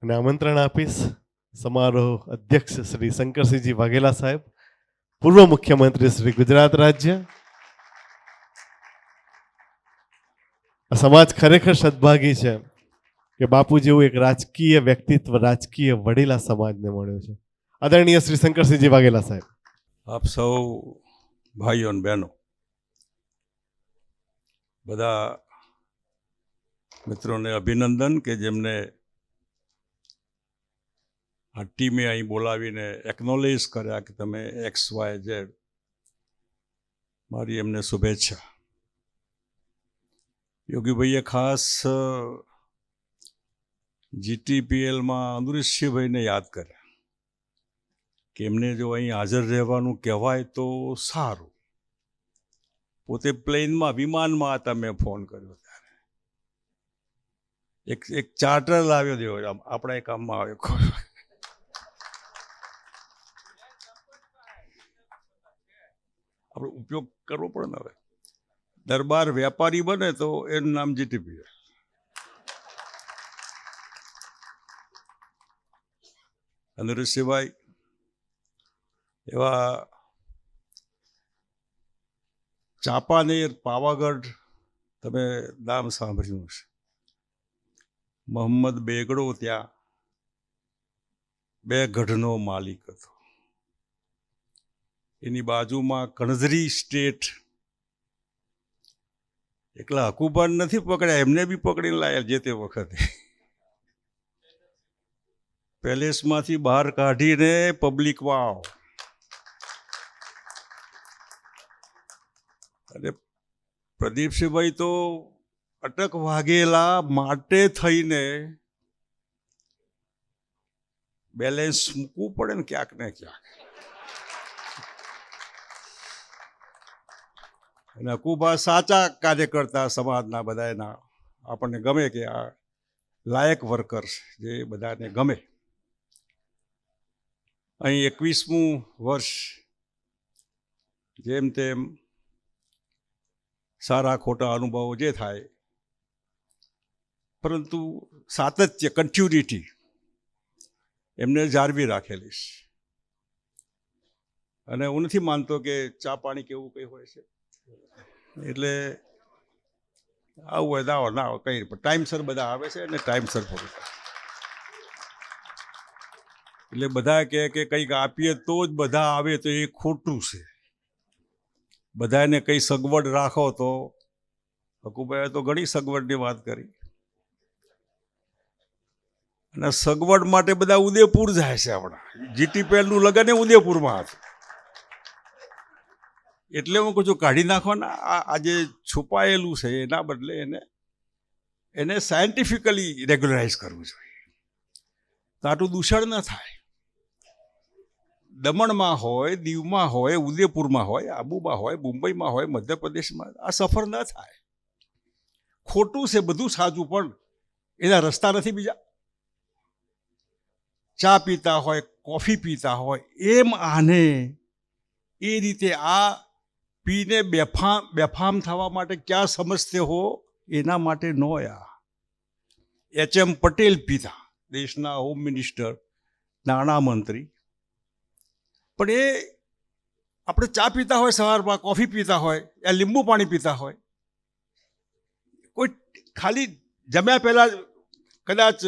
અને આમંત્રણ આપીશ સમારોહ અધ્યક્ષ શ્રી શંકરસિંહજી વાઘેલા સાહેબ, પૂર્વ મુખ્યમંત્રી શ્રી ગુજરાત રાજ્ય. આ સમાજ ખરેખર સદભાગી છે કે બાપુ જેવું એક રાજકીય વ્યક્તિત્વ, રાજકીય વડીલ આ સમાજને મળ્યો છે. આદરણીય શ્રી શંકરસિંહજી વાઘેલા સાહેબ. આપ સૌ ભાઈઓ અને બહેનો, બધા મિત્રોને અભિનંદન કે જેમને આ ટીમે અહીં બોલાવીને એકનોલેજ કર્યા કે તમે XYZ. મારી એમને શુભેચ્છા. યોગીભાઈએ ખાસ GTPLમાં અમરીશભાઈને યાદ કર્યા કે એમને જો અહીં હાજર રહેવાનું કહેવાય તો સારું. પોતે પ્લેનમાં, વિમાનમાં હતા, મેં ફોન કર્યો ત્યારે એક ચાર્ટર લાવ્યો દેવો આપણા એ કામમાં આવ્યો. આપણે ઉપયોગ કરવો પડે ને. હવે દરબાર વેપારી બને તો એનું નામ GTPL. અને ઋષિભાઈ એવા ચાંપાનેર, પાવાગઢ તમે નામ સાંભળ્યું હશે. મોહમ્મદ બેગડો ત્યાં 2 ગઢનો માલિક હતો. એની બાજુમાં કણઝરી સ્ટેટ. એકલા હકુબાન નથી પકડ્યા, એમને બી પકડીને લાયા જે તે વખતે. પેલેસમાંથી બહાર કાઢીને પબ્લિક વાવ. અને પ્રદીપસિંહભાઈ તો અટક વાઘેલા માટે થઈને બેલેન્સ મૂકવું પડે ને ક્યાંક ને ક્યાંક. અને હકુબા સાચા કાર્યકર્તા સમાજના, બધા એના આપણને ગમે કે આ લાયક વર્કર્સ જે બધાને ગમે. અહીં 21મું વર્ષ જેમ તેમ સારા ખોટા અનુભવો જે થાય, પરંતુ સાતત્ય, કન્ટિન્યુટી એમને જાળવી રાખેલી છે. અને હું નથી માનતો કે ચા પાણી કેવું કંઈ હોય છે એટલે આવું હોય ના હોય, ના હોય કંઈ પણ ટાઈમસર બધા આવે છે અને ટાઈમસર પૂરું. એટલે બધા કહે કે કંઈક આપીએ તો જ બધા આવે, તો એ ખોટું છે. બધાને કંઈ સગવડ રાખો તો, હકુભાઈએ તો ઘણી સગવડની વાત કરી. અને સગવડ માટે બધા ઉદયપુર જાય છે. આપણા GTPLનું લગ્ન એ ઉદયપુરમાં હતું. એટલે હું કહું છું કાઢી નાખવાના આ જે છુપાયેલું છે એના બદલે એને સાયન્ટિફિકલી રેગ્યુલરાઇઝ કરવું જોઈએ, તો આટલું દૂષણ ન થાય. દમણમાં હોય, દીવમાં હોય, ઉદયપુરમાં હોય, આબુમાં હોય, મુંબઈમાં હોય, મધ્યપ્રદેશમાં આ સફર ન થાય. ખોટું છે બધું સાચું, પણ એના રસ્તા નથી બીજા. ચા પીતા હોય, કોફી પીતા હોય, એમ આને એ રીતે આ પીને બેફામ થવા માટે ક્યાં સમજતે હો, એના માટે નો. HM પટેલ પીતા, દેશના હોમ મિનિસ્ટર, નાણામંત્રી. પણ એ આપણે ચા પીતા હોય સવારમાં, કોફી પીતા હોય, યા લીંબુ પાણી પીતા હોય, કોઈ ખાલી જમ્યા પહેલા કદાચ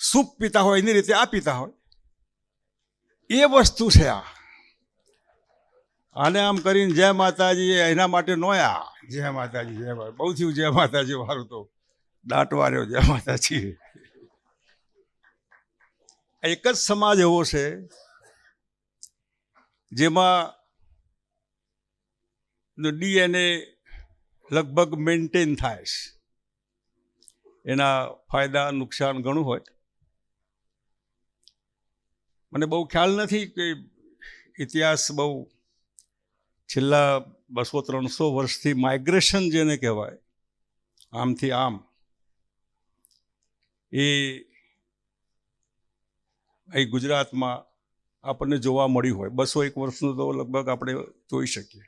સૂપ પીતા હોય, એની રીતે આ પીતા હોય, એ વસ્તુ છે આ. આને આમ કરીને જય માતાજી એના માટે નો. જય માતાજી, જય માતા, બહુ થયું જય માતાજી વાળું તો દાંટવા રહ્યો. જય માતાજી. એક જ સમાજ એવો છે જેમાં DNA લગભગ મેન્ટેન થાય છે. એના ફાયદા નુકસાન ઘણું હોય. મને બહુ ખ્યાલ નથી કે ઇતિહાસ બહુ છેલ્લા 200-300 વર્ષથી માઇગ્રેશન જેને કહેવાય, આમથી આમ, એ અહીં ગુજરાતમાં આપણને જોવા મળ્યું હોય. 201 વર્ષનું તો લગભગ આપણે જોઈ શકીએ.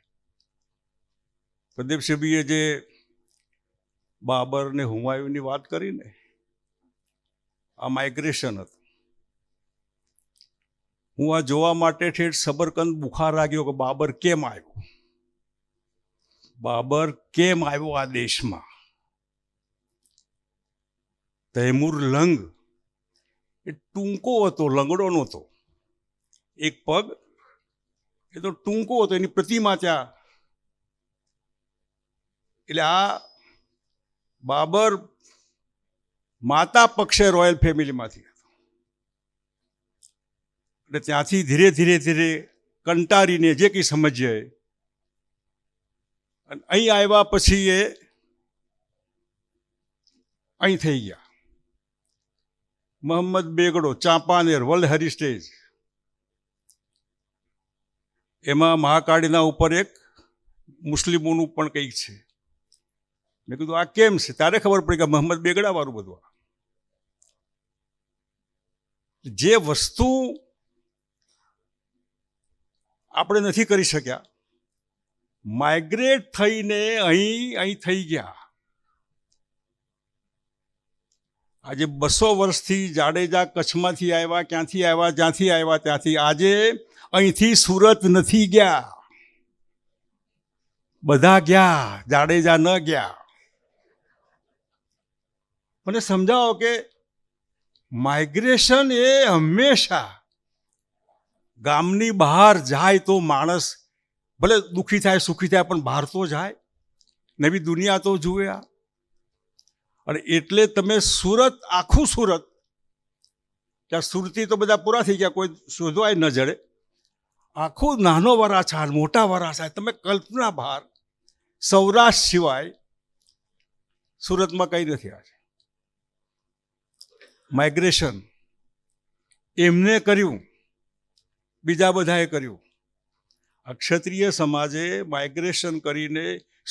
પ્રદીપસિંહજીએ જે બાબર ને હુમાયુની વાત કરીને, આ માઇગ્રેશન હતું. હું આ જોવા માટે ઠેઠ સબરકંદ બુખારા ગયો કે બાબર કેમ આવ્યો, બાબર કેમ આવ્યો આ દેશમાં. તૈમૂર લંગ એ ટૂંકો હતો, લંગડો નહોતો. એક પગ એ તો ટૂંકો હતો, એની પ્રતિમા ત્યાં. એટલે આ બાબર માતા પક્ષે રોયલ ફેમિલીમાંથી હતો. એટલે ત્યાંથી ધીરે ધીરે ધીરે કંટારીને જે કંઈ સમજીએ, અને અહીં આવ્યા પછી એ અહીં થઈ ગયા. મોહમ્મદ બેગડો, ચાંપાનેર, વર્લ્ડ હેરિટેજ, એમાં મહાકાળીના ઉપર એક મુસ્લિમોનું પણ કંઈક છે. મેં કીધું આ કેમ છે? ત્યારે ખબર પડી કે મોહમ્મદ બેગડા વાળું બધું. જે વસ્તુ આપણે નથી કરી શક્યા, માઇગ્રેટ થઈને અહીં થઈ ગયા. આજે 200 વર્ષથી જાડેજા કચ્છમાંથી આવ્યા, ક્યાંથી આવ્યા, જ્યાંથી આવ્યા ત્યાંથી. આજે અહીંથી સુરત નથી ગયા, બધા ગયા, જાડેજા ન ગયા. મને સમજાવો કે માઇગ્રેશન એ હંમેશા ગામની બહાર જાય તો માણસ ભલે દુઃખી થાય, સુખી થાય, પણ બહાર તો જાય, નવી દુનિયા તો જુએ. અને એટલે તમે સુરત, આખું સુરત, ત્યાં સુરતી તો બધા પૂરા થઈ ગયા, કોઈ શોધવાય ન જડે. આખું નાનો વરાછા, મોટા વરાછા, તમે કલ્પના બહાર. સૌરાષ્ટ્ર સિવાય સુરતમાં કંઈ નથી. આજે માઇગ્રેશન એમને કર્યું, બીજા બધાએ કર્યું. આ ક્ષત્રિય સમાજે માઇગ્રેશન કરીને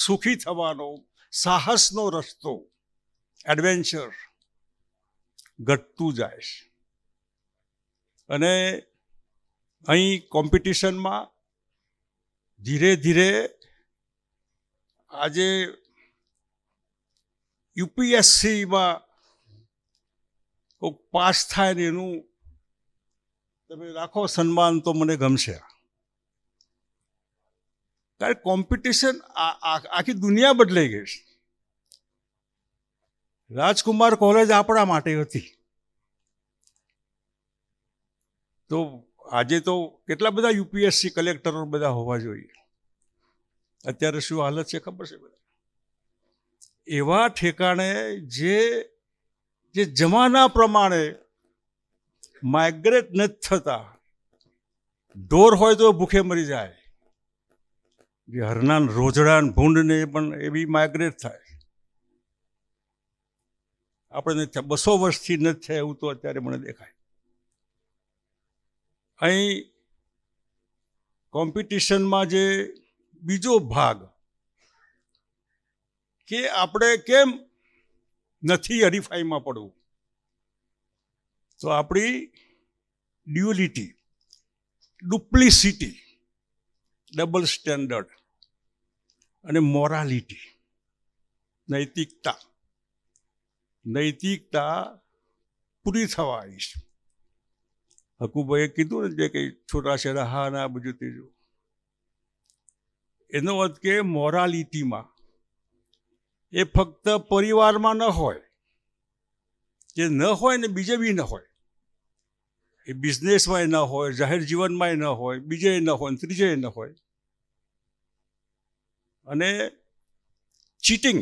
સુખી થવાનો સાહસનો રસ્તો, એડવેન્ચર ઘટતું જાય છે. અને અહીં કોમ્પિટિશનમાં ધીરે ધીરે આજે યુપીએસસીમાં કોઈ પાસ થાય ને એનું તમે રાખો સન્માન તો મને ગમશે. કારણ કોમ્પિટિશન આખી દુનિયા બદલાઈ ગઈ છે. રાજકુમાર કોલેજ આપણા માટે હતી, તો આજે તો કેટલા બધા યુપીએસસી કલેક્ટરો બધા હોવા જોઈએ. અત્યારે શું હાલત છે ખબર છે? બધા એવા ઠેકાણે જે જમાના પ્રમાણે માઇગ્રેટ નથી થતા. ઢોર હોય તો ભૂખે મરી જાય, જે હરનાન, રોજડાન, ભૂંડને પણ એવી માઇગ્રેટ થાય. આપણે 200 વર્ષથી નથી થાય એવું તો અત્યારે મને દેખાય. અહીં કોમ્પિટિશનમાં જે બીજો ભાગ કે આપણે કેમ નથી હરીફાઈમાં પડવું, તો આપણી ડ્યુઅલિટી, ડુપ્લિસિટી, ડબલ સ્ટેન્ડર્ડ અને મોરાલિટી, નૈતિકતા પૂરી થવા આવી છે. હકુભાઈએ કીધું ને જે કંઈ છોટાછેડા હા ના બધું ત્રીજું, એનો અર્થ કે મોરાલિટીમાં એ ફક્ત પરિવારમાં ન હોય, જે ન હોય ને બીજે બી ન હોય, એ બિઝનેસમાં ન હોય, જાહેર જીવનમાં ન હોય, બીજે ન હોય, ત્રીજે ન હોય. અને ચીટિંગ,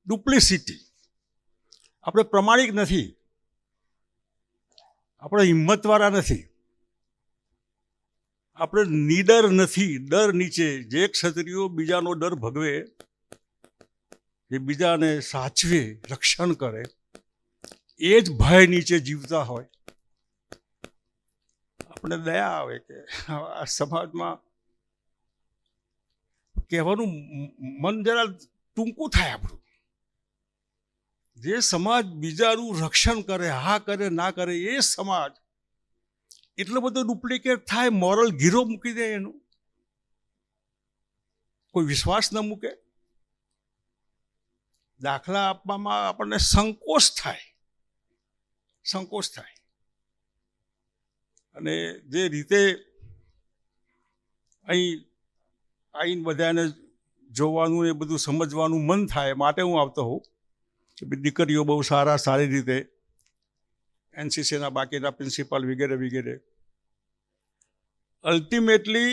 ડુપ્લિસિટી, આપણે પ્રમાણિક નથી, આપણે હિંમતવાળા નથી, આપણે નીડર નથી. ડર નીચે જે ક્ષત્રિયો બીજાનો ડર ભગવે, જે બીજાને સાચવે, રક્ષણ કરે, એ જ ભય નીચે જીવતા હોય. આપણે દયા આવે કે આ સમાજમાં કહેવાનું મન જરા ટૂંકું થાય આપણું. જે સમાજ બીજાનું રક્ષણ કરે, હા કરે ના કરે, એ સમાજ એટલો બધો ડુપ્લિકેટ થાય, મોરલ ગીરો મૂકી દે, એનું કોઈ વિશ્વાસ ન મૂકે. દાખલા આપવામાં આપણને સંકોચ થાય. સંકોચ થાય. અને જે રીતે અહીં આવીને બધાને જોવાનું એ બધું સમજવાનું મન થાય માટે હું આવતો હોઉં કે દીકરીઓ બહુ સારી રીતે એનસીસીના બાકીના પ્રિન્સિપાલ વગેરે વગેરે. અલ્ટિમેટલી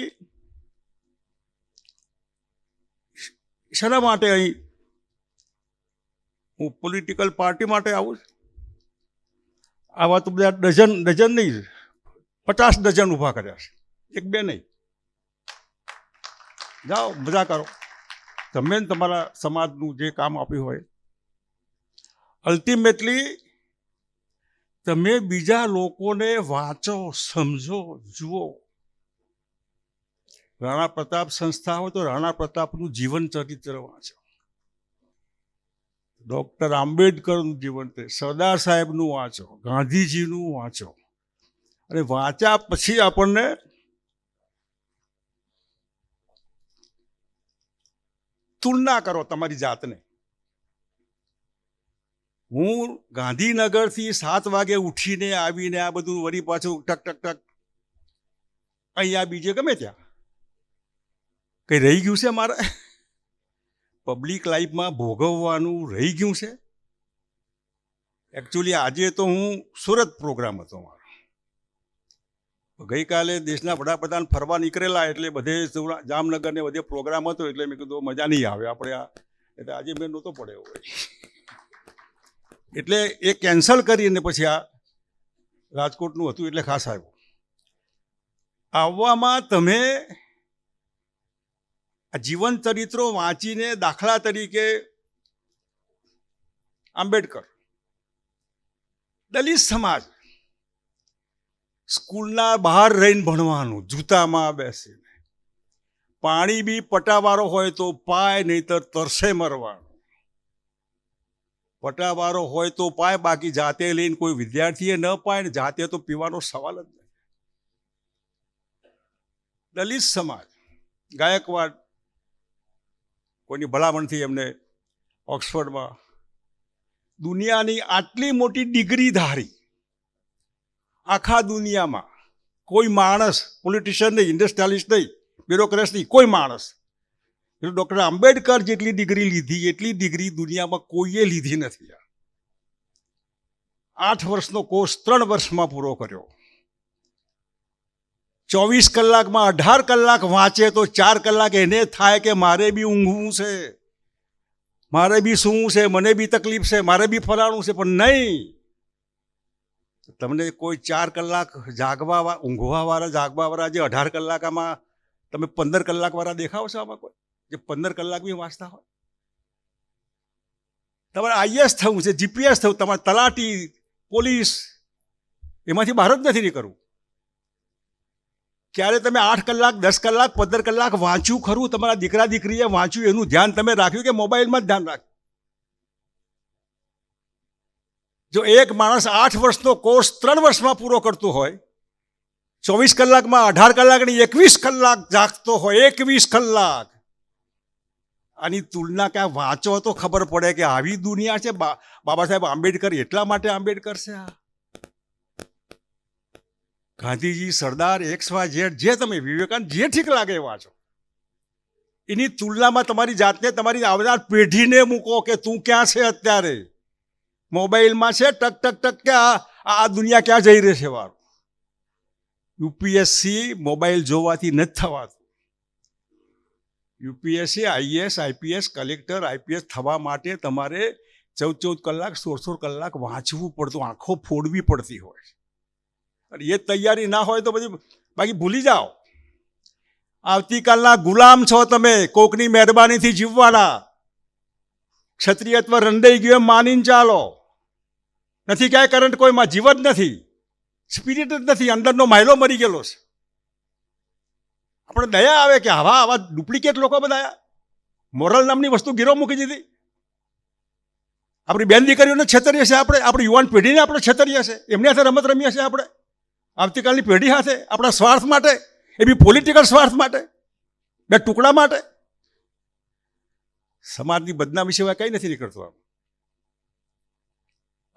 શેના માટે અહીં હું પોલિટિકલ પાર્ટી માટે આવું છું? આવા તો બધા ડઝન નહીં, 50 ડઝન ઊભા કર્યા છે, એક બે નહીં. જાઓ મજા કરો, તમે તમારા સમાજનું જે કામ આપ્યું હોય. અલ્ટિમેટલી તમે બીજા લોકોને વાંચો, સમજો, જુઓ. રાણા પ્રતાપ સંસ્થા હોય તો રાણા પ્રતાપનું જીવન ચરિત્ર વાંચો, ડૉક્ટર આંબેડકરનું જીવન, સરદાર સાહેબનું વાંચો, ગાંધીજીનું વાંચો. અને વાંચ્યા પછી આપણને તુલના કરો તમારી જાતને. હું ગાંધીનગરથી 7 વાગે ઉઠીને આવીને આ બધું વળી પાછું ટક ટક ટક અહીંયા બીજે ગમે ત્યાં કંઈ રહી ગયું છે મારે પબ્લિક લાઈફમાં ભોગવવાનું રહી ગયું છે? એકચ્યુઅલી આજે તો હું સુરત પ્રોગ્રામ હતો મારો. ગઈકાલે દેશના વડાપ્રધાન ફરવા નીકળેલા એટલે બધે જામનગર ને બધે પ્રોગ્રામ હતો એટલે મેં કીધું મજા નહીં આવે આપણે આ, એટલે આજે મેં નહોતો પડ્યો હોય એટલે એ કેન્સલ કરીને પછી આ રાજકોટનું હતું એટલે ખાસ આવ્યો. આવવામાં તમે આ જીવન ચરિત્રો વાંચીને, દાખલા તરીકે આંબેડકર, દલિત સમાજ, સ્કૂલના બહાર રહીને ભણવાનું, જૂતામાં બેસીને, પાણી બી પટાવાળો હોય તો પાય, નહીતર તરસે મરવાનું. પટાવાળો હોય તો પાય, બાકી જાતે લઈને કોઈ વિદ્યાર્થીએ ન પાય ને જાતે તો પીવાનો સવાલ જ નહીં. દલિત સમાજ, ગાયકવાડ, કોઈની ભલામણથી એમને ઓક્સફર્ડમાં દુનિયાની આટલી મોટી ડિગ્રી ધારી, આખા દુનિયામાં કોઈ માણસ, પોલિટિશિયન નહીં, ઇન્ડસ્ટ્રીયાલિસ્ટ નહીં, બ્યુરોક્રેટ નહીં, કોઈ માણસ ડૉક્ટર આંબેડકર જેટલી ડિગ્રી લીધી એટલી ડિગ્રી દુનિયામાં કોઈએ લીધી નથી. 8 વર્ષનો કોર્સ 3 વર્ષમાં પૂરો કર્યો. 24 કલાકમાં 18 કલાક વાંચે તો 4 કલાક એને થાય કે મારે બી ઊંઘવું છે, મારે બી સૂવું છે, મને બી તકલીફ છે, મારે બી ફલાણું છે. પણ નહીં, તમને કોઈ 4 કલાક ઊંઘવાવાળા જાગવાવાળા જે 18 કલાકમાં તમે 15 કલાકવાળા દેખાવ છો આમાં? કોઈ જે 15 કલાક બી વાંચતા હોય? તમારે આઈએસ થવું છે, જીપીએસ થવું, તમારે તલાટી, પોલીસ, એમાંથી બહાર જ નથી નીકળવું. ક્યારે તમે 8 કલાક, 10 કલાક, 15 કલાક વાંચ્યું ખરું? તમારા દીકરા દીકરીએ વાંચ્યું એનું ધ્યાન તમે રાખ્યું કે મોબાઈલમાં જ ધ્યાન રાખ્યું? જો એક માણસ 8 વર્ષનો કોર્સ 3 વર્ષમાં પૂરો કરતો હોય, 24 કલાકમાં 18 કલાકની 21 કલાક જાગતો હોય, 21 કલાક, આની તુલના ક્યાં વાંચો તો ખબર પડે કે આવી દુનિયા છે. બાબા સાહેબ આંબેડકર એટલા માટે આંબેડકર છે. ગાંધીજી, સરદાર, XYZ, જે તમે વિવેકાનંદ, જે ઠીક લાગે વાંચો. એની તુલનામાં તમારી જાતને, તમારી આવનાર પેઢીને મૂકો કે તું ક્યાં છે અત્યારે. મોબાઈલમાં છે, ટક ટક ટક, કે આ દુનિયા ક્યાં જઈ રહી છે વાળું. યુપીએસસી મોબાઈલ જોવાથી નથી થવાતું. UPSC, IAS, IPS, collector, IPS થવા માટે તમારે 14 કલાક, 16 કલાક વાંચવું પડતું, આંખો ફોડવી પડતી હોય. અને એ તૈયારી ના હોય તો બધી બાકી ભૂલી જાઓ. આવતીકાલના ગુલામ છો તમે, કોકની મહેરબાનીથી જીવવાના. ક્ષત્રિયત્વ રંડાઈ ગયું એમ માનીને ચાલો. નથી ક્યાંય કરંટ, કોઈમાં જીવન નથી, સ્પિરિટ જ નથી, અંદરનો માયલો મરી ગયેલો છે. આપણે દયા આવે કે આવા ડુપ્લિકેટ લોકો બધા મોરલ નામની વસ્તુ ગીરો મૂકી દીધી. આપણી બેન દીકરીઓને છેતરીએ છે આપણે, આપણી યુવાન પેઢીને આપણે છેતરીએ છે, એમની સાથે રમત રમીએ છીએ આપણે આવતીકાલની પેઢી સાથે, આપણા સ્વાર્થ માટે, એ બી પોલિટિકલ સ્વાર્થ માટે, બે ટુકડા માટે. સમાજની બદનામી સિવાય કંઈ નથી નીકળતું.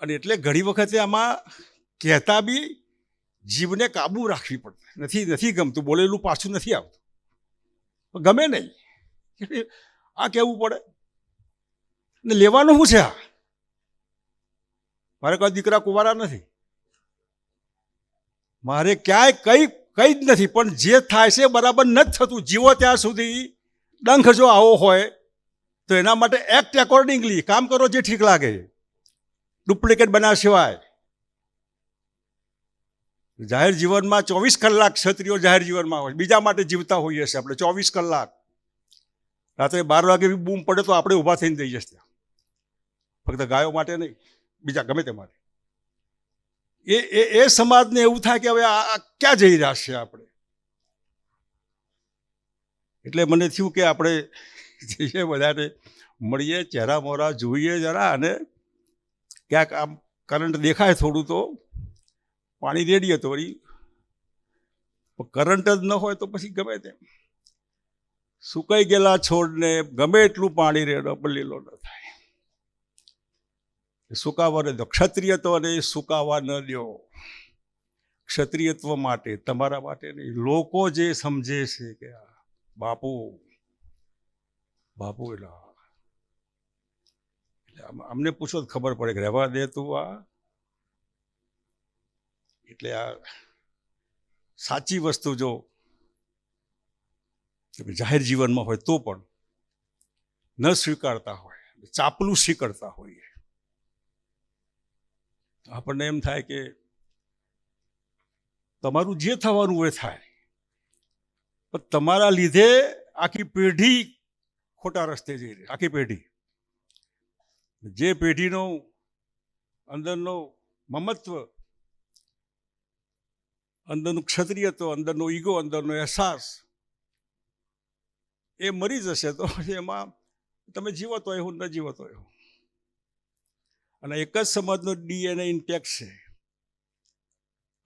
અને એટલે ઘણી વખતે આમાં કહેતા બી જીભને કાબુ રાખવી પડે. નથી ગમતું, બોલેલું પાછું નથી આવતું, ગમે નહીં, આ કહેવું પડે ને લેવાનું શું છે? આ મારે કોઈ દીકરા કુંવારા નથી, મારે ક્યાંય કઈ જ નથી, પણ જે થાય છે બરાબર નથી થતું. જીવો ત્યાં સુધી ડંખ જો આવો હોય તો એના માટે એક્ટ એકોર્ડિંગલી, કામ કરો જે ઠીક લાગે, ડુપ્લિકેટ બનાવ્યા સિવાય. જાહેર જીવનમાં 24 કલાક ક્ષત્રિયો જાહેર જીવનમાં હોય, બીજા માટે જીવતા હોઈએ છીએ આપણે 24 કલાક. રાત્રે 12 વાગે બી બૂમ પડે તો આપણે ઊભા થઈને જઈએ છીએ ત્યાં, ફક્ત ગાયો માટે નહીં, બીજા ગમે તે માટે. એ સમાજને એવું થાય કે હવે આ ક્યાં જઈ રહ્યા છે આપણે. એટલે મને થયું કે આપણે જઈએ, બધાને મળીએ, ચહેરા મોરા જોઈએ જરા, અને ક્યાંક આમ કરંટ દેખાય થોડું તો પાણી રેડીએ તો વળી, કરંટ જ ન હોય તો પછી ગમે તેમ સુકાઈ ગયેલા છોડને ગમે એટલું પાણી રેડો પણ લીલો ન થાય. સુકાવા ન દો, ક્ષત્રિયત્વને સુકાવા ન દો. ક્ષત્રિયત્વ માટે, તમારા માટે નહીં. લોકો જે સમજે છે કે બાપુ એટલે અમને પૂછો તો ખબર પડે કે રહેવા દે તું આ. એટલે આ સાચી વસ્તુ જો જાહેર જીવનમાં હોય તો પણ ન સ્વીકારતા હોય, ચાપલુસી કરતા હોઈએ, આપણને એમ થાય કે તમારું જે થવાનું એ થાય, પણ તમારા લીધે આખી પેઢી ખોટા રસ્તે જઈ રહી. આખી પેઢી, જે પેઢીનો અંદરનો મમત્વ, અંદરનું ક્ષત્રિયત્વ, અંદરનો ઈગો, અંદરનો અહેસાસ એ મરી જશે તો એમાં તમે જીવો તો એવું, ન જીવો તો એવું. અને એક જ સમાજનો DNA ઇન્ટેક્ટ છે.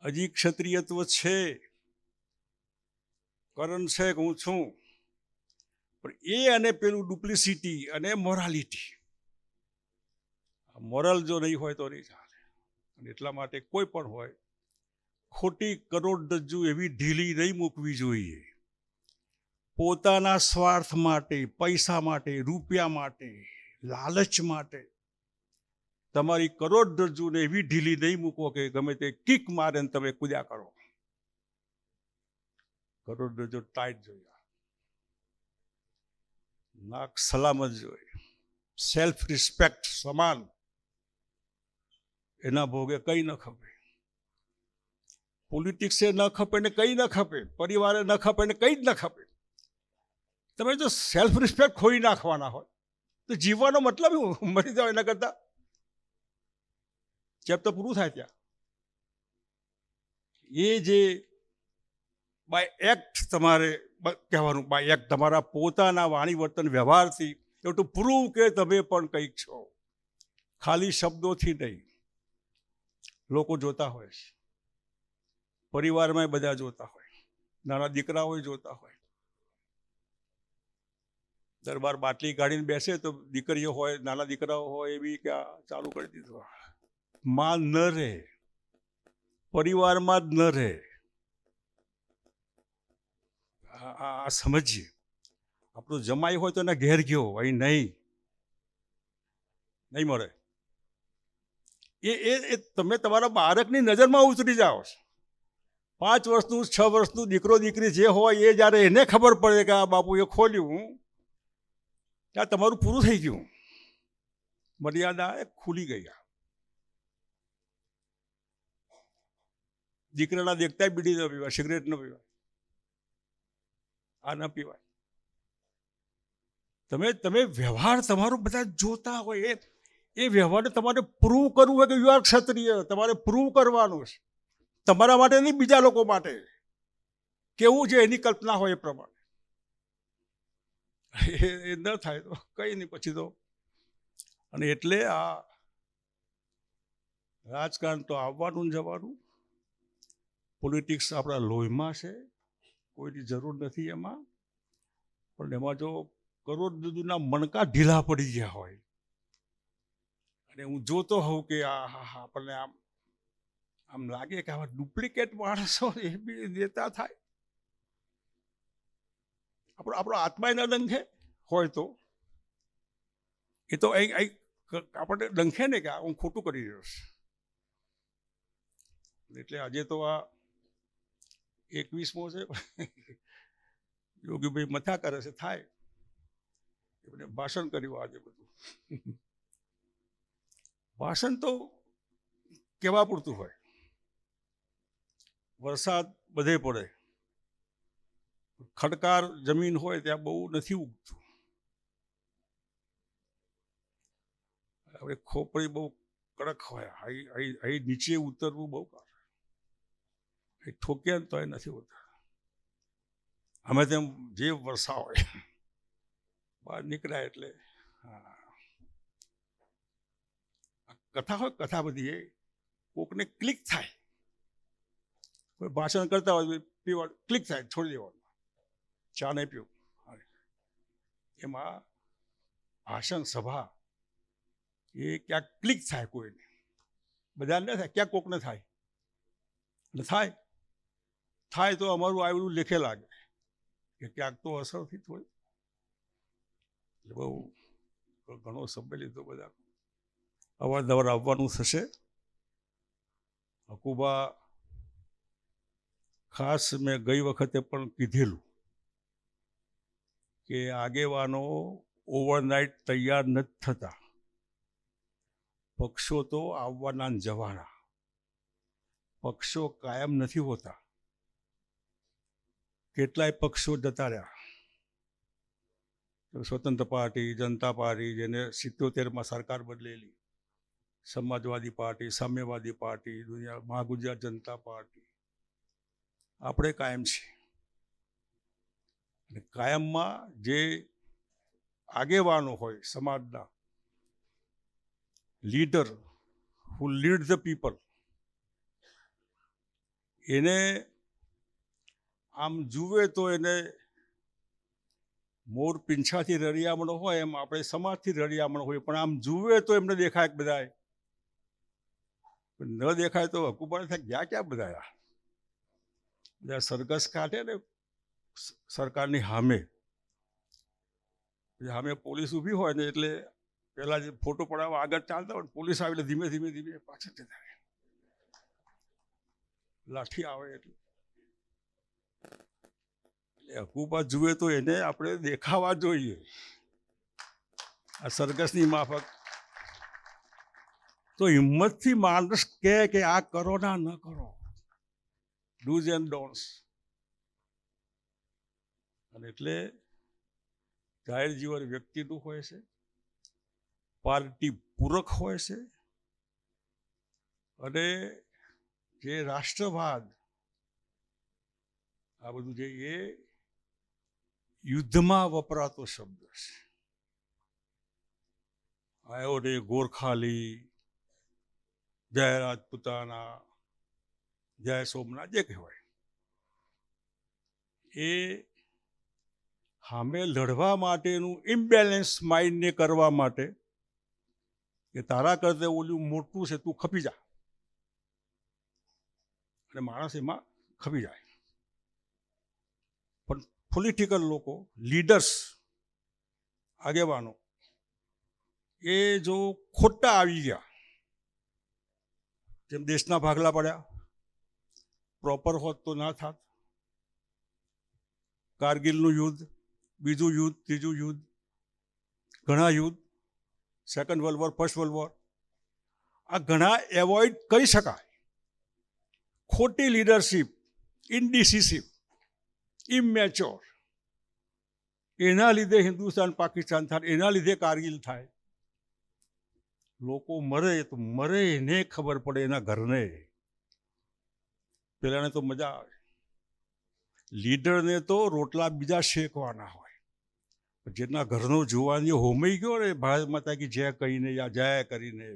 હજી ક્ષત્રિયત્વ છે, કરણ છે કે હું છું, પણ એ અને પેલું ડુપ્લિસિટી અને મોરાલિટી, મોરલ જો નહીં હોય તો નહીં ચાલે. અને એટલા માટે કોઈ પણ હોય, ખોટી કરોડરજ્જુ એવી ઢીલી નહીં મૂકવી જોઈએ. પોતાના સ્વાર્થ માટે, પૈસા માટે, રૂપિયા માટે, લાલચ માટે તમારી કરોડરજ્જુને એવી ઢીલી નહીં મૂકો કે ગમે તે કિક મારે ને તમે કૂદ્યા કરો. કરોડરજ્જુ ટાઈટ જોઈએ, નાક સલામત જોઈએ, સેલ્ફ રિસ્પેક્ટ સમાન, એના ભોગે કંઈ ન ખપે. પોલિટિક્સે ન ખપે ને કંઈ ન ખપે, પરિવારે ન ખપે ને કંઈ જ ન ખપે. તમે જો સેલ્ફ રિસ્પેક્ટ ખોઈ નાખવાના હોય તો જીવવાનો મતલબ મરી જાવ એના કરતા ચેપ્ટર પૂરું થાય ત્યાં. એ જે બાય એક્ટ તમારે કહેવાનું, બાય એક્ટ તમારા પોતાના વાણી વર્તન વ્યવહારથી એવું ટુ પ્રૂવ કે તમે પણ કંઈક છો, ખાલી શબ્દોથી નહીં. લોકો જોતા હોય છે, પરિવારમાં બધા જોતા હોય, નાના દીકરાઓ જોતા હોય. દરબાર બાટલી કાઢીને બેસે તો દીકરીઓ હોય, નાના દીકરાઓ હોય, એવી કે ચાલુ કરી દીધું. માં ન રહે, પરિવારમાં જ ન રહે. આ સમજીએ. આપણું જમાઈ હોય તો એના ઘેર ગયો, અહીં નહીં મળે. એ તમે તમારા બાળકની નજરમાં ઉતરી જાઓ. 5 વર્ષનું, 6 વર્ષનું દીકરો દીકરી જે હોય એ જ્યારે એને ખબર પડે કે આ બાપુએ ખોલ્યું, ત્યાં તમારું પૂરું થઈ ગયું. મર્યાદા એ ખુલી ગઈ. દીકરાના દેખતા બીડી ન પીવાય, સિગરેટ ન પીવાય, આ ન પીવાય. તમે વ્યવહાર તમારો બધા જોતા હોય, એ વ્યવહારને તમારે પ્રૂવ કરવું હોય કે યુ આર ક્ષત્રિય. તમારે પ્રૂવ કરવાનું છે, તમારા માટે નહીં, બીજા લોકો માટે. કેવું છે એની કલ્પના હોય એ પ્રમાણે. એ ન થાય તો કંઈ નહીં પછી તો. અને એટલે આ રાજકારણ તો આવવાનું ને જવાનું. પોલિટિક્સ આપણા લોહીમાં છે, કોઈની જરૂર નથી એમાં. પણ એમાં જો કરોડરજ્જુના મણકા ઢીલા પડી ગયા હોય અને હું જોતો હોઉં કે આ હા હા આપણને આમ લાગે કે આવા ડુપ્લિકેટ માણસો એ બી નેતા થાય. આપણો આત્મા એના ડંખે હોય તો એ તો આપણને ડંખે ને કે હું ખોટું કરી રહ્યો છું. એટલે આજે તો આ 21મો છે. યોગીભાઈ મથા કરે છે થાય એમને ભાષણ કર્યું આજે બધું. ભાષણ તો કેવા પૂરતું હોય. વરસાદ બધે પડે, ખડકાર જમીન હોય ત્યાં બહુ નથી ઉગતું. હવે ખોપરી બહુ કડક હોય, અહીં નીચે ઉતરવું બહુ ઠોક્યા ને તો એ નથી હોતા. અમે તેમ જે વર્ષા હોય બહાર નીકળ્યા એટલે કથા હોય, કથા બધી એ કોકને ક્લિક થાય. કોઈ ભાષણ કરતા હોય પીવા ક્લિક થાય, છોડી દેવાનું, ચા નહીં પીવું. એમાં ભાષણ સભા એ ક્યાંક ક્લિક થાય, કોઈને બધાને ન થાય, ક્યાંક કોકને થાય. અને થાય તો અમારું આવેલું લેખે લાગે કે ક્યાંક તો અસરથી થોડી. એટલે બહુ ઘણો સમય લીધો. બધા અવારનવાર આવવાનું થશે. હકુબા ખાસ મેં ગઈ વખતે પણ કીધેલું કે આગેવાનો ઓવરનાઇટ તૈયાર નથી થતા. પક્ષો તો આવવાના જવાના, પક્ષો કાયમ નથી હોતા. કેટલાય પક્ષો જતા રહ્યા. સ્વતંત્ર પાર્ટી, જનતા પાર્ટી, જેને 77માં સરકાર બદલેલી, સમાજવાદી પાર્ટી, સામ્યવાદી પાર્ટી, દુનિયા મહાગુજરાત જનતા પાર્ટી. આપણે કાયમ છીએ. અને કાયમમાં જે આગેવાનો હોય સમાજના, leader who lead the people, એને આમ જુએ તો એને મોર પીંછાથી રળિયામણો હોય એમ આપણે સમાજથી રળિયામણો હોય, પણ આમ જુએ તો એમને દેખાય બધાય. ન દેખાય તો હકુબાને થાય ગયા ક્યાં બધા. બધા સરઘસ કાઢે ને સરકારની સામે પોલીસ ઊભી હોય ને એટલે પેલા જે ફોટો પડાવવા આગળ ચાલતા હોય, પોલીસ આવે એટલે ધીમે ધીમે પાછળ જતા રહે. લાઠી આવે એટલે હકુબા જુએ તો એને આપણે દેખાવા જોઈએ. આ સરઘસની માફક તો હિંમતથી માણસ કહે કે આ કરો ના ન કરો, ડૂઝ એન્ડ ડોન્ટ્સ. અને એટલે જાહેર જીવન વ્યક્તિનું હોય છે, પાર્ટી પૂરક હોય છે, અને જે રાષ્ટ્રવાદ આ બધું જે એ યુદ્ધમાં વપરાતો શબ્દ છે. આવ્યો ને ગોરખાલી, જય રાજપૂતાના, જય સોમનાથ, જે કહેવાય એ સામે લડવા માટેનું ઇમ્બેલેન્સ માઇન્ડને કરવા માટે કે તારા કરતા ઓલું મોટું છે, તું ખપી જા. અને માણસ એમાં ખપી જાય. પણ પોલિટિકલ લોકો, લીડર્સ, આગેવાનો એ જો ખોટા આવી ગયા, જેમ દેશના ભાગલા પડ્યા, પ્રોપર હોત તો ના થાત. કારગિલનું યુદ્ધ, બીજું યુદ્ધ, ત્રીજું યુદ્ધ, ઘણા યુદ્ધ, second world war, first world war, આ ઘણા એવોઇડ કરી શકાય. ખોટી લીડરશીપ, ઇનડિસિસિવ, ઇમેચ્યોર, એના લીધે હિન્દુસ્તાન પાકિસ્તાન થાય, એના લીધે કારગિલ થાય. લોકો મરે તો મરે એને ખબર પડે, એના ઘરને. પેલાને તો મજા આવે, લીડરને તો રોટલા બીજા શેકવાના હોય. જેના ઘરનો જોવાની હોમાઈ ગયો ને ભારત માતા કી જય કહીને યા જય કરીને,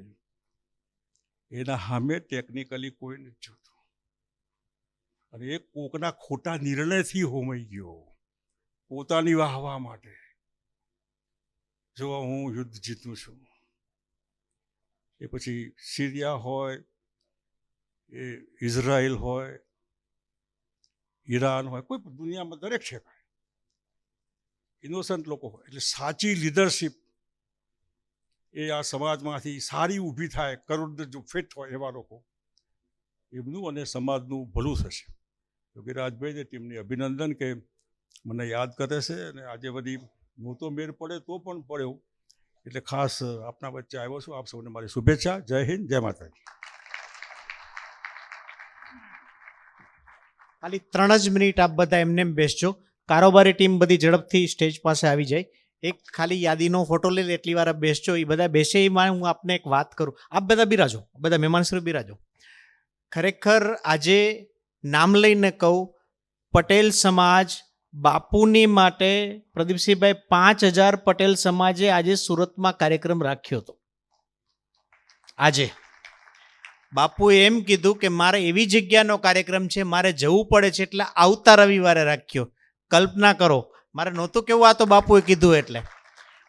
એના સામે ટેકનિકલી કોઈ નથી જોતું. અને એ કોકના ખોટા નિર્ણયથી હોમાઈ ગયો, પોતાની વાહવા માટે. જો હું યુદ્ધ જીતું છું, એ પછી સિરિયા હોય, એ ઇઝરાયલ હોય, ઈરાન હોય, કોઈ પણ દુનિયામાં દરેક છે ઇનોસન્ટ લોકો હોય. એટલે સાચી લીડરશિપ એ આ સમાજમાંથી સારી ઊભી થાય, કરોડ જો ફિટ હોય એવા લોકો, એમનું અને સમાજનું ભલું થશે. યોગીરાજભાઈને ટીમને અભિનંદન કે મને યાદ કરે છે, અને આજે બધી નહોતો મેળ પડે તો પણ પડ્યો, એટલે ખાસ આપના વચ્ચે આવ્યો છું. આપ સૌને મારી શુભેચ્છા. જય હિન્દ, જય માતાજી. ખાલી 3 જ મિનિટ આપ બધા એમને બેસજો. કારોબારી ટીમ બધી ઝડપથી સ્ટેજ પાસે આવી જાય. એક ખાલી યાદીનો ફોટો લઈ લે એટલી વાર આપ બેસજો. એ બધા બેસે એમાં હું આપને એક વાત કરું. આપ બધા બિરાજો, બધા મહેમાનશ્રી બિરાજો. ખરેખર આજે નામ લઈને કહું, પટેલ સમાજ બાપુની માટે પ્રદીપસિંહભાઈ 5000 પટેલ સમાજે આજે સુરતમાં કાર્યક્રમ રાખ્યો હતો. આજે બાપુએ એમ કીધું કે મારે એવી જગ્યાનો કાર્યક્રમ છે, મારે જવું પડે છે, એટલે આવતા રવિવારે રાખ્યો. કલ્પના કરો, મારે નહોતું કેવું, આ તો બાપુએ કીધું એટલે.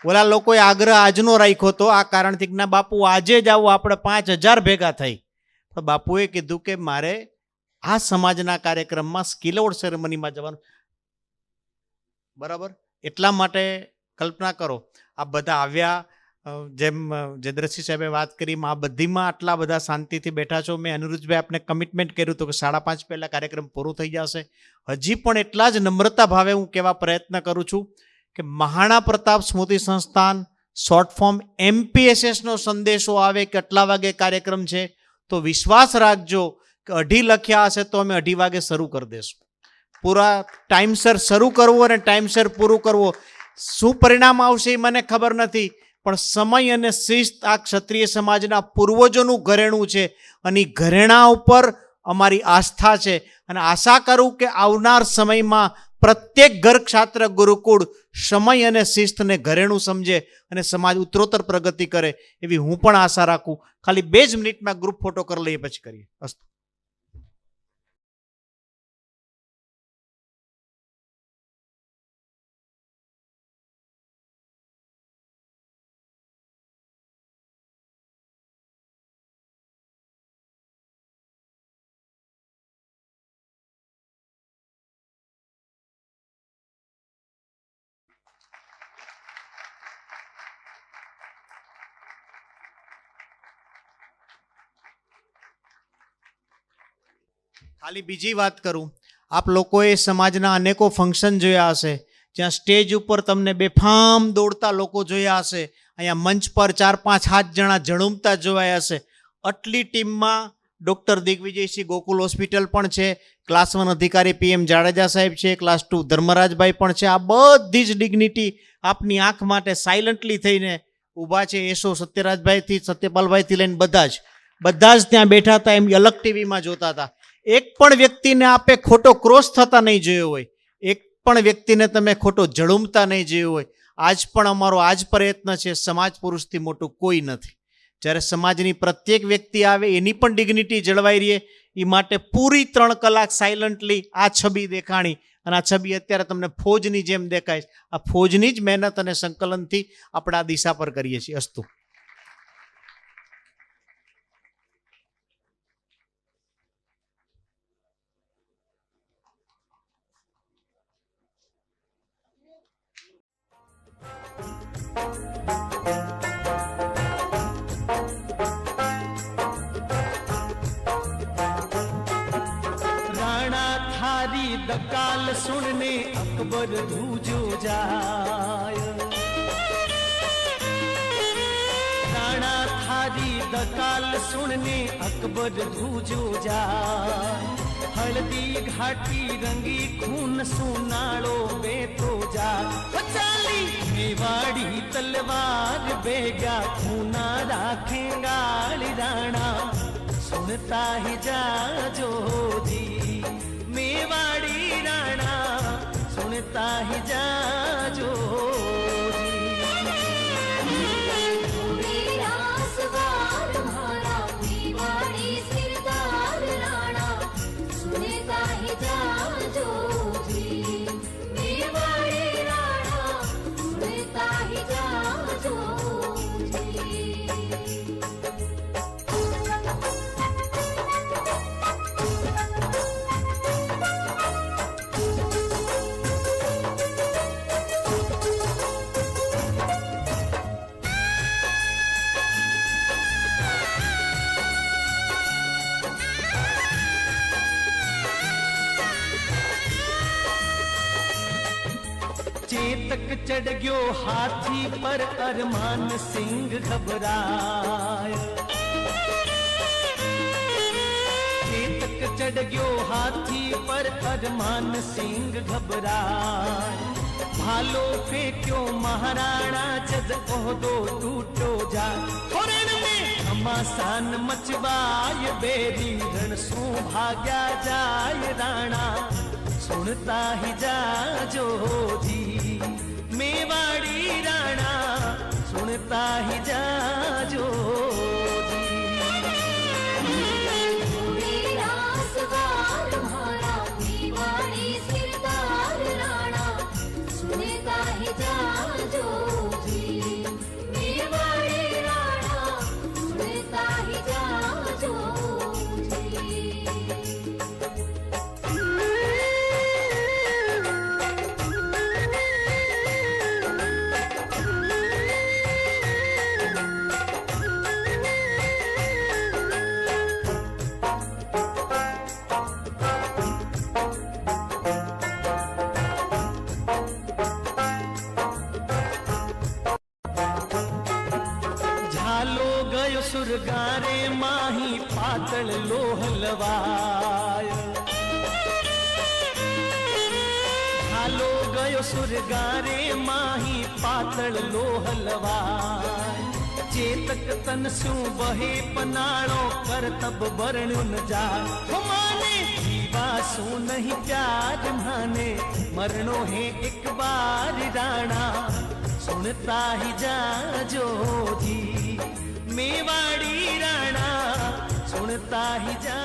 ઓલા લોકોએ આગ્રહ આજનો રાખ્યો હતો આ કારણથી કે ના બાપુ આજે જ આવો, આપણે 5000 ભેગા થઈ. પણ બાપુએ કીધું કે મારે આ સમાજના કાર્યક્રમમાં સ્કિલ એવોર્ડ સેરેમનીમાં જવાનું. બરાબર, એટલા માટે કલ્પના કરો આ બધા આવ્યા. જેમ જયદ્રથસિંહ સાહેબે વાત કરી, આ બધીમાં આટલા બધા શાંતિથી બેઠા છો. મેં અનિરુદ્ધભાઈ આપને કમિટમેન્ટ કર્યું હતું કે 5:30 પહેલાં કાર્યક્રમ પૂરો થઈ જશે. હજી પણ એટલા જ નમ્રતા ભાવે હું કહેવા પ્રયત્ન કરું છું કે મહારાણા પ્રતાપ સ્મૃતિ સંસ્થાન શોર્ટ ફોર્મ MPSSનો સંદેશો આવે કે આટલા વાગે કાર્યક્રમ છે, તો વિશ્વાસ રાખજો કે 2:30 લખ્યા હશે તો અમે 2:30 વાગે શરૂ કરી દઈશું. પૂરા ટાઈમસર શરૂ કરવું અને ટાઈમસર પૂરું કરવું. શું પરિણામ આવશે એ મને ખબર નથી, પણ સમય અને શિસ્ત આ ક્ષત્રિય સમાજના પૂર્વજોનું ઘરેણું છે, અને એ ઘરેણા ઉપર અમારી આસ્થા છે. અને આશા કરું કે આવનાર સમયમાં પ્રત્યેક ઘર ક્ષાત્ર ગુરુકુળ સમય અને શિસ્તને ઘરેણું સમજે અને સમાજ ઉત્તરોત્તર પ્રગતિ કરે એવી હું પણ આશા રાખું. ખાલી 2 જ મિનિટમાં ગ્રુપ ફોટો કરી લઈએ, પછી કરીએ. અસ્તુ. ખાલી બીજી વાત કરું, આપ લોકોએ સમાજના અનેકો ફંક્શન જોયા હશે, જ્યાં સ્ટેજ ઉપર તમને બેફામ દોડતા લોકો જોયા હશે, અહીંયા મંચ પર 4-5 જણા ઝડુમતા જોયા હશે. આટલી ટીમમાં ડૉક્ટર દિગ્વિજયસિંહ ગોકુલ હોસ્પિટલ પણ છે, ક્લાસ 1 અધિકારી PM જાડેજા સાહેબ છે, ક્લાસ 2 ધર્મરાજભાઈ પણ છે. આ બધી જ ડિગ્નિટી આપની આંખ માટે સાયલન્ટલી થઈને ઊભા છે. એસો સત્યરાજભાઈથી સત્યપાલભાઈથી લઈને બધા જ ત્યાં બેઠા હતા, એમ અલગ ટીવીમાં જોતા હતા. એક પણ વ્યક્તિને આપે ખોટો ક્રોસ થતા નહીં જોયો હોય, એક પણ વ્યક્તિને તમે ખોટો ઝડુમતા નહીં જોયો હોય. આજ પણ અમારો આ જ પ્રયત્ન છે, સમાજ પુરુષથી મોટું કોઈ નથી. જ્યારે સમાજની પ્રત્યેક વ્યક્તિ આવે એની પણ ડિગ્નિટી જળવાઈ રહે એ માટે પૂરી 3 કલાક સાયલન્ટલી આ છબી દેખાણી, અને આ છબી અત્યારે તમને ફોજની જેમ દેખાય. આ ફોજની જ મહેનત અને સંકલનથી આપણે આ દિશા પર કરીએ છીએ. અસ્તુ. दकाल सुनने अकबर धूजो जाय, राणा थारी दकाल सुनने अकबर धूजो जाय. हल्दी घाटी रंगी खून सुनाड़ो बेतो जा, चाली मेवाड़ी तलवार बेगा खूना राखे गाली राणा सुनता ही जाजो जी. मेवाड़ी राणा सुनता ही जाजो चढ़ गयो हाथी पर अरमान सिंह घबराय। चेतक चढ़ गयो हाथी पर अरमान सिंह घबराय। भालो फेंक्यो महाराणा जद ओहदो टूटो जाय। रण में घमासान मचवाय बेरी रण सू भाग्या जाय राणा। सुनता ही जाजो जी मेवाड़ी राणा, सुनता ही जाजो जी। सुनता ही जाजो जी मेवाड़ी राणा, सुनता ही जाजो जी। झालो गयो सुरगारे माही पातळ लोह लवाय। झालो गयो सुरगारे माही पातळ लोह लवाय। चेतक तन सू बहे पनाणो करतब बरणु न जाय। माने जीवा सू नहीं प्यार माने मरणो है एक बार राणा। सुनता ही जाजो जी मेवाड़ी राणा, सुनता ही जा